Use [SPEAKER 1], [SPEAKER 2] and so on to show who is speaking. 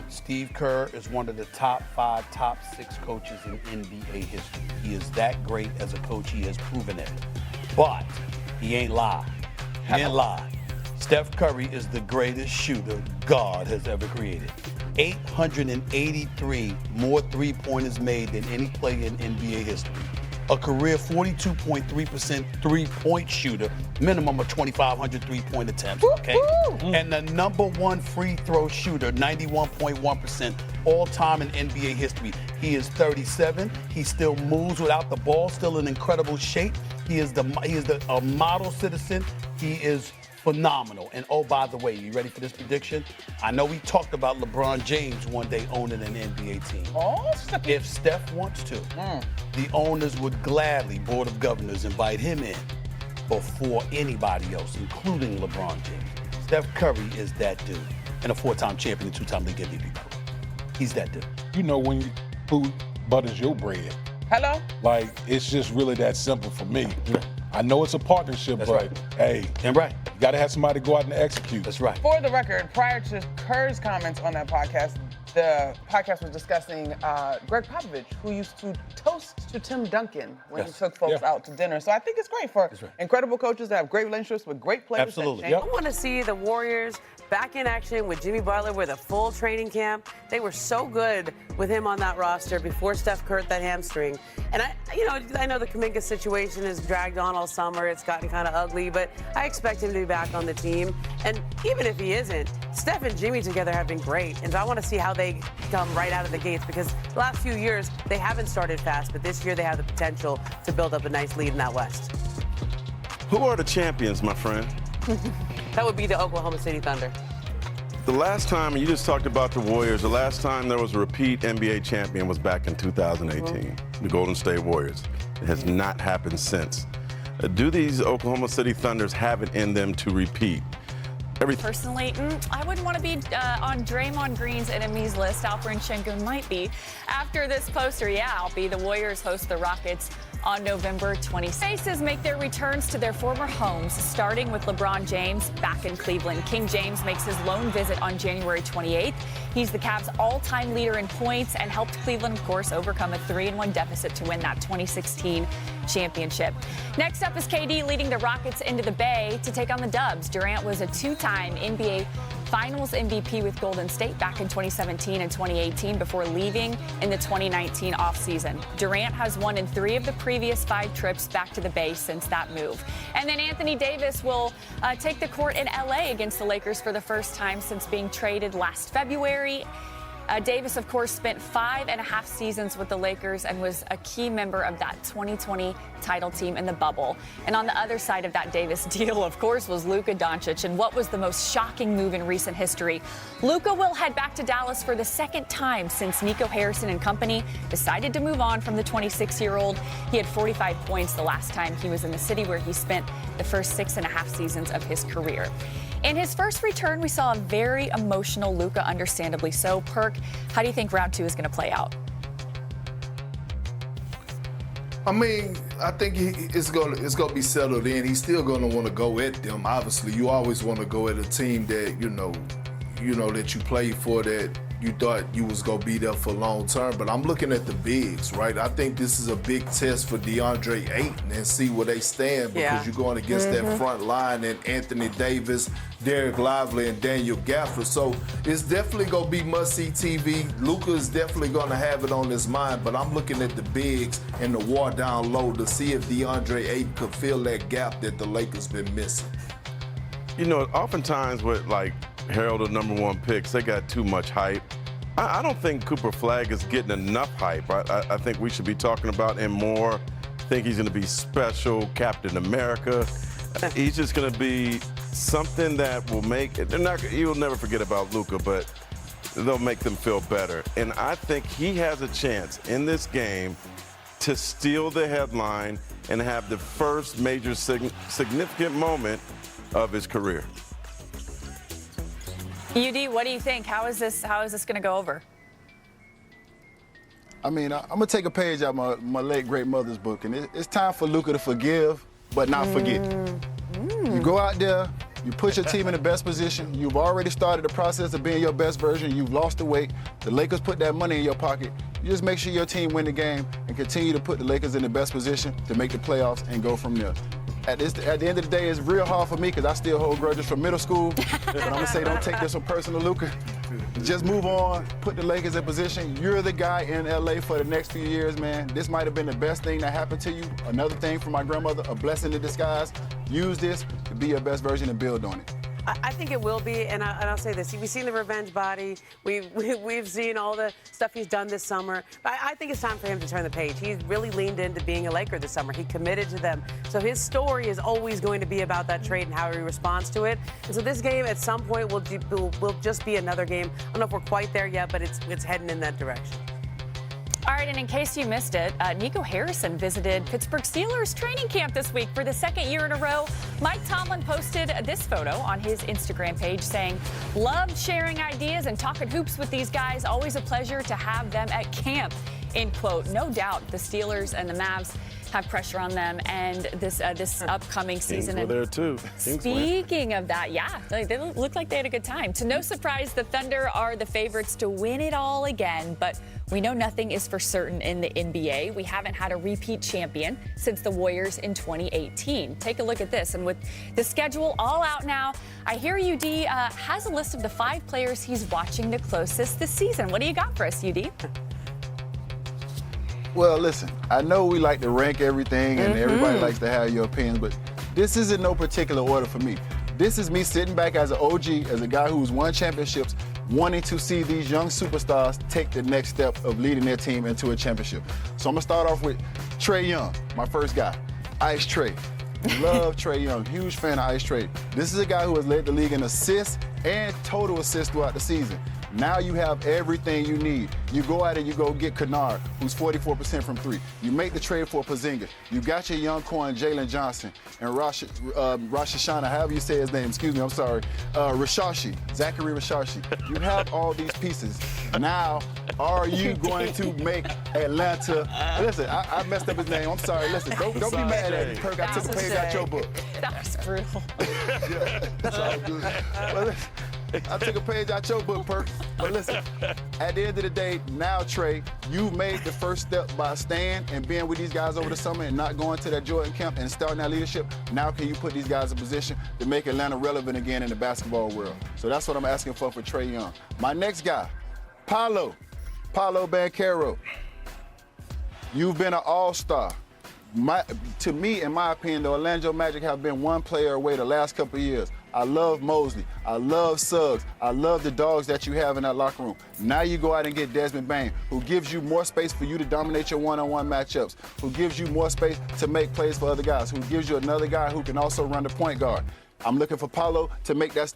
[SPEAKER 1] Steve Kerr is one of the top 5, top 6 coaches in NBA history. He is that great as a coach. He has proven it. But he ain't lie. He ain't lie. Steph Curry is the greatest shooter God has ever created. 883 more three-pointers made than any player in NBA history. A career 42.3% three-point shooter, minimum of 2,500 three-point attempts, okay? And the #1 free throw shooter, 91.1% all-time in NBA history. He is 37. He still moves without the ball, still in incredible shape. He is a model citizen. He is phenomenal. And oh, by the way, you ready for this prediction? I know we talked about LeBron James one day owning an NBA team. If Steph wants to, the owners would gladly, Board of Governors, invite him in before anybody else, including LeBron James. Steph Curry is that dude, and a 4-time champion and 2-time league MVP. He's that dude.
[SPEAKER 2] You know when who butters your bread.
[SPEAKER 3] Hello?
[SPEAKER 2] Like, it's just really that simple for me. I know it's a partnership,
[SPEAKER 1] That's
[SPEAKER 2] but
[SPEAKER 1] right.
[SPEAKER 2] hey,
[SPEAKER 1] And right.
[SPEAKER 2] you got to have somebody go out and execute.
[SPEAKER 1] That's right.
[SPEAKER 3] For the record, prior to Kerr's comments on that podcast, the podcast was discussing Greg Popovich, who used to toast to Tim Duncan when he took folks out to dinner. So I think it's great for incredible coaches to have great relationships with great players.
[SPEAKER 1] Absolutely.
[SPEAKER 4] I want to see the Warriors back in action with Jimmy Butler with a full training camp. They were so good with him on that roster before Steph hurt that hamstring. And I know the Kuminga situation has dragged on all summer. It's gotten kind of ugly, but I expect him to be back on the team. And even if he isn't, Steph and Jimmy together have been great. And so I want to see how they come right out of the gates, because the last few years they haven't started fast, but this year they have the potential to build up a nice lead in that West.
[SPEAKER 5] Who are the champions, my friend?
[SPEAKER 4] That would be the Oklahoma City Thunder.
[SPEAKER 5] The last time, you just talked about the Warriors, the last time there was a repeat NBA champion was back in 2018, the Golden State Warriors. It has not happened since. Do these Oklahoma City Thunders have it in them to repeat?
[SPEAKER 6] Personally, I wouldn't want to be on Draymond Green's enemies list. Alperen Şengün might be. After this poster, I'll be. The Warriors host the Rockets on November 26th. Faces make their returns to their former homes, starting with LeBron James back in Cleveland. King James makes his lone visit on January 28th. He's the Cavs' all-time leader in points and helped Cleveland, of course, overcome a 3-1 deficit to win that 2016 championship. Next up is KD leading the Rockets into the Bay to take on the Dubs. Durant was a 2-time NBA Finals MVP with Golden State back in 2017 and 2018 before leaving in the 2019 offseason. Durant has won in 3 of the previous 5 trips back to the Bay since that move. And then Anthony Davis will take the court in LA against the Lakers for the first time since being traded last February. Davis, of course, spent 5.5 seasons with the Lakers and was a key member of that 2020 title team in the bubble. And on the other side of that Davis deal, of course, was Luka Doncic. And what was the most shocking move in recent history? Luka will head back to Dallas for the second time since Nico Harrison and company decided to move on from the 26-year-old. He had 45 points the last time he was in the city, where he spent the first 6.5 seasons of his career. In his first return, we saw a very emotional Luka, understandably so. Perk, how do you think round 2 is going to play out?
[SPEAKER 7] I mean, I think it's gonna be settled in. He's still gonna want to go at them. Obviously, you always want to go at a team that you know that you played for, that you thought you was gonna be there for long term. But I'm looking at the bigs, right? I think this is a big test for DeAndre Ayton and see where they stand, because you're going against that front line and Anthony Davis, Derek Lively, and Daniel Gafford. So it's definitely gonna be must-see TV. Luka is definitely gonna have it on his mind, but I'm looking at the bigs and the war down low to see if DeAndre Ayton could fill that gap that the Lakers been missing.
[SPEAKER 5] You know, oftentimes with like heralded #1 picks, they got too much hype. I don't think Cooper Flagg is getting enough hype. I think we should be talking about him more. I think he's going to be special, Captain America. He's just going to be something that will make it. You'll never forget about Luka, but they'll make them feel better. And I think he has a chance in this game to steal the headline and have the first major significant moment of his career.
[SPEAKER 6] UD, what do you think? How is this going to go over?
[SPEAKER 8] I mean, I'm going to take a page out of my late great mother's book, and it's time for Luka to forgive, but not forget. You go out there, You put your team in the best position. You've already started the process of being your best version. You've lost the weight. The Lakers put that money in your pocket. You just make sure your team win the game and continue to put the Lakers in the best position to make the playoffs and go from there. At the end of the day, it's real hard for me because I still hold grudges from middle school. But I'm going to say don't take this one personal, Luka. Just move on, put the Lakers in position. You're the guy in LA for the next few years, man. This might have been the best thing that happened to you. Another thing from my grandmother, a blessing in disguise. Use this to be your best version and build on it.
[SPEAKER 4] I think it will be, and I'll say this. We've seen the revenge body. We've seen all the stuff he's done this summer. But I think it's time for him to turn the page. He's really leaned into being a Laker this summer. He committed to them. So his story is always going to be about that trade and how he responds to it. And so this game, at some point, will just be another game. I don't know if we're quite there yet, but it's heading in that direction.
[SPEAKER 6] All right, and in case you missed it, Nico Harrison visited Pittsburgh Steelers training camp this week for the second year in a row. Mike Tomlin posted this photo on his Instagram page saying, "Loved sharing ideas and talking hoops with these guys. Always a pleasure to have them at camp," end quote. No doubt the Steelers and the Mavs have pressure on them and this upcoming season.
[SPEAKER 5] Kings were there too.
[SPEAKER 6] Speaking of that, yeah, they look like they had a good time. To no surprise, the Thunder are the favorites to win it all again, but we know nothing is for certain in the NBA. We haven't had a repeat champion since the Warriors in 2018. Take a look at this, and with the schedule all out now, I hear UD has a list of the 5 players he's watching the closest this season. What do you got for us, UD?
[SPEAKER 8] Well, listen, I know we like to rank everything and everybody likes to have your opinions, but this is in no particular order for me. This is me sitting back as an OG, as a guy who's won championships, wanting to see these young superstars take the next step of leading their team into a championship. So I'm going to start off with Trae Young, my first guy, Ice Trae. Love Trae Young, huge fan of Ice Trae. This is a guy who has led the league in assists and total assists throughout the season. Now you have everything you need. You go out and you go get Kennard, who's 44% from 3. You make the trade for Porzingis. You got your young corn, Jalen Johnson, and Rosh Hashanah, however you say his name, excuse me, I'm sorry, Zachary Rashashi. You have all these pieces. Now, are you going to make Atlanta? Listen, I messed up his name. I'm sorry. Listen, don't be mad at me. Perk, I took a page out your book.
[SPEAKER 6] That was brutal.
[SPEAKER 8] Yeah, it's all good. Well, listen, I took a page out your book, Perk. But listen, at the end of the day, now, Trae, you've made the first step by staying and being with these guys over the summer and not going to that Jordan camp and starting that leadership. Now can you put these guys in position to make Atlanta relevant again in the basketball world? So that's what I'm asking for Trae Young. My next guy, Paolo Banchero. You've been an all-star. To me, in my opinion, the Orlando Magic have been one player away the last couple of years. I love Mosley. I love Suggs. I love the dogs that you have in that locker room. Now you go out and get Desmond Bane, who gives you more space for you to dominate your one-on-one matchups, who gives you more space to make plays for other guys, who gives you another guy who can also run the point guard. I'm looking for Paolo to make that